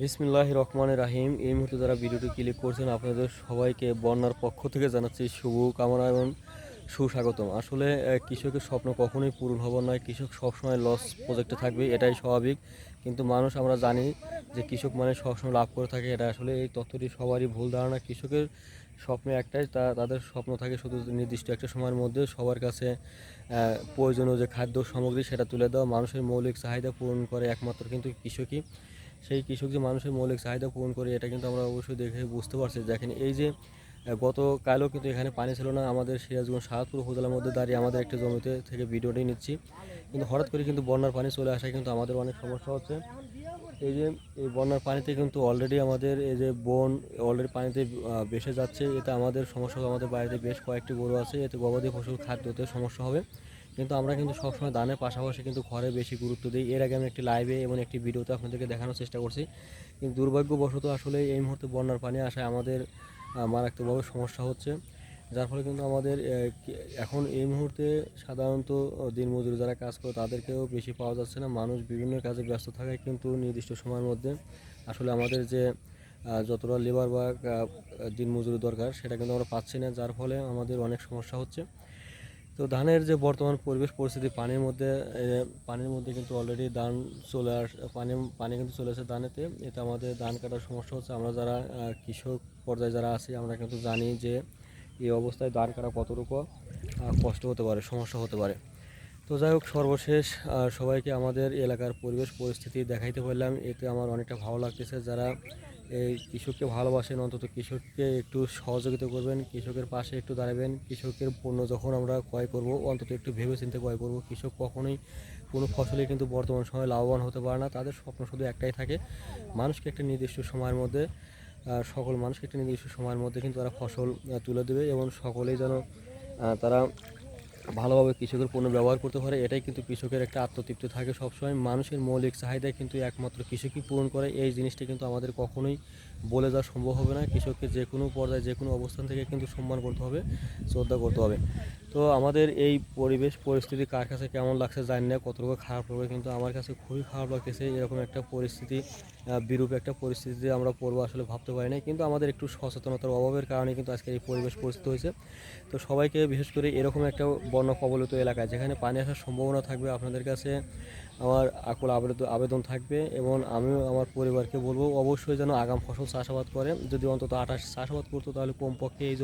বিসমিল্লাহির রহমানির রাহিম। এই মুহূর্তে যারা ভিডিওটি ক্লিক করছেন আপনাদের সবাইকে বন্যার পক্ষ থেকে জানাচ্ছি শুভ কামনা এবং সুস্বাগতম। আসলে কৃষকের স্বপ্ন কখনোই পূরণ হবার নয়, কৃষক সবসময় লস প্রজেক্টে থাকবে, এটাই স্বাভাবিক। কিন্তু মানুষ আমরা জানি যে কৃষক মানে সবসময় লাভ করে থাকে, এটা আসলে এই তথ্যটি সবারই ভুল ধারণা। কৃষকের স্বপ্ন একটাই, তাদের স্বপ্ন থাকে শুধু নির্দিষ্ট একটা সময়ের মধ্যে সবার কাছে প্রয়োজনীয় যে খাদ্য সামগ্রী সেটা তুলে দেওয়া, মানুষের মৌলিক চাহিদা পূরণ করে একমাত্র কিন্তু কৃষকই। সেই কৃষক যে মানুষের মৌলিক চাহিদা পূরণ করে এটা কিন্তু আমরা অবশ্যই দেখে বুঝতে পারছি। দেখেন এই যে গতকালও কিন্তু এখানে পানি ছিল না, আমাদের সিরাজগঞ্জ সাহাদপুর উপজেলার মধ্যে দাঁড়িয়ে আমাদের একটা জমিতে থেকে ভিডিওটি নিচ্ছি, কিন্তু হঠাৎ করে কিন্তু বন্যার পানি চলে আসায় কিন্তু আমাদের অনেক সমস্যা হচ্ছে। এই যে এই বন্যার পানিতে কিন্তু অলরেডি আমাদের এই যে বন অলরেডি পানিতে ভেসে যাচ্ছে, এতে আমাদের সমস্যা হবে। আমাদের বাড়িতে বেশ কয়েকটি গরু আছে, এতে গবাদি পশুর খাদ্যতে সমস্যা হবে। কিন্তু আমরা কিন্তু সবসময় ধানের পাশাপাশি কিন্তু ঘরে বেশি গুরুত্ব দিই। এর আগে আমি একটি লাইভে এবং একটি ভিডিওতে আপনাদেরকে দেখানোর চেষ্টা করছি, কিন্তু দুর্ভাগ্যবশত আসলে এই মুহূর্তে বন্যার পানি আসায় আমাদের মারাত্মকভাবে সমস্যা হচ্ছে। যার ফলে কিন্তু আমাদের এখন এই মুহূর্তে সাধারণত দিনমজুর যারা কাজ করে তাদেরকেও বেশি পাওয়া যাচ্ছে না। মানুষ বিভিন্ন কাজে ব্যস্ত থাকায় কিন্তু নির্দিষ্ট সময়ের মধ্যে আসলে আমাদের যে যতটা লেবার বা দিনমজুরি দরকার সেটা কিন্তু আমরা পাচ্ছি না, যার ফলে আমাদের অনেক সমস্যা হচ্ছে। তো ধানের যে বর্তমান পরিবেশ পরিস্থিতি, পানির মধ্যে কিন্তু অলরেডি ধান পানি কিন্তু চলে আসে ধানেতে, এতে আমাদের ধান কাটার সমস্যা হচ্ছে। আমরা যারা কৃষক পর্যায়ে যারা আছি আমরা কিন্তু জানি যে এই অবস্থায় ধান কাটা কতটুকু কষ্ট হতে পারে, সমস্যা হতে পারে। তো যাই হোক, সর্বশেষ সবাইকে আমাদের এলাকার পরিবেশ পরিস্থিতি দেখাইতে পারলাম, এতে আমার অনেকটা ভালো লাগতেছে। যারা এই কৃষককে ভালোবাসেন অন্তত কৃষককে একটু সহযোগিতা করবেন, কৃষকের পাশে একটু দাঁড়াবেন। কৃষকের পণ্য যখন আমরা ক্রয় করব অন্তত একটু ভেবে চিন্তে ক্রয় করব। কৃষক কখনোই কোনো ফসলে কিন্তু বর্তমান সময়ে লাভবান হতে পারে না, তাদের স্বপ্ন শুধু একটাই থাকে, মানুষকে একটা নির্দিষ্ট সময়ের মধ্যে সকল মানুষকে একটা নির্দিষ্ট সময়ের মধ্যে কিন্তু তারা ফসল তুলে দেবে এবং সকলেই যেন তারা ভালোভাবে কৃষকের পণ্য ব্যবহার করতে পারে, এটাই কিন্তু কৃষকের একটা আত্মতৃপ্তি থাকে সবসময়। মানুষের মৌলিক চাহিদা কিন্তু একমাত্র কৃষকই পূরণ করে, এই জিনিসটা কিন্তু আমাদের কখনোই বলে যাওয়া সম্ভব হবে না। কৃষককে যে কোনো পর্যায়ে যে কোনো অবস্থান থেকে কিন্তু সম্মান করতে হবে, শ্রদ্ধা করতে হবে। তো আমাদের এই পরিবেশ পরিস্থিতি কার কাছে কেমন লাগছে জানি না, কতটুকু খারাপ লাগবে, কিন্তু আমার কাছে খুবই খারাপ লাগতেছে। এরকম একটা পরিস্থিতি, বিরূপ একটা পরিস্থিতিতে আমরা পড়বো আসলে ভাবতে পারি না, কিন্তু আমাদের একটু সচেতনতার অভাবের কারণে কিন্তু আজকের এই পরিবেশ পরিস্থিতি হয়েছে। তো সবাইকে বিশেষ করে এরকম একটা বন্যা কবলিত এলাকায় যেখানে পানি আসার সম্ভাবনা থাকবে, আপনাদের কাছে আমার আকুল আবেদন থাকবে এবং আমিও আমার পরিবারকে বলবো অবশ্যই যেন আগাম ফসল চাষাবাদ করে। যদি অন্তত 28 চাষাবাদ করতো তাহলে কমপক্ষে এই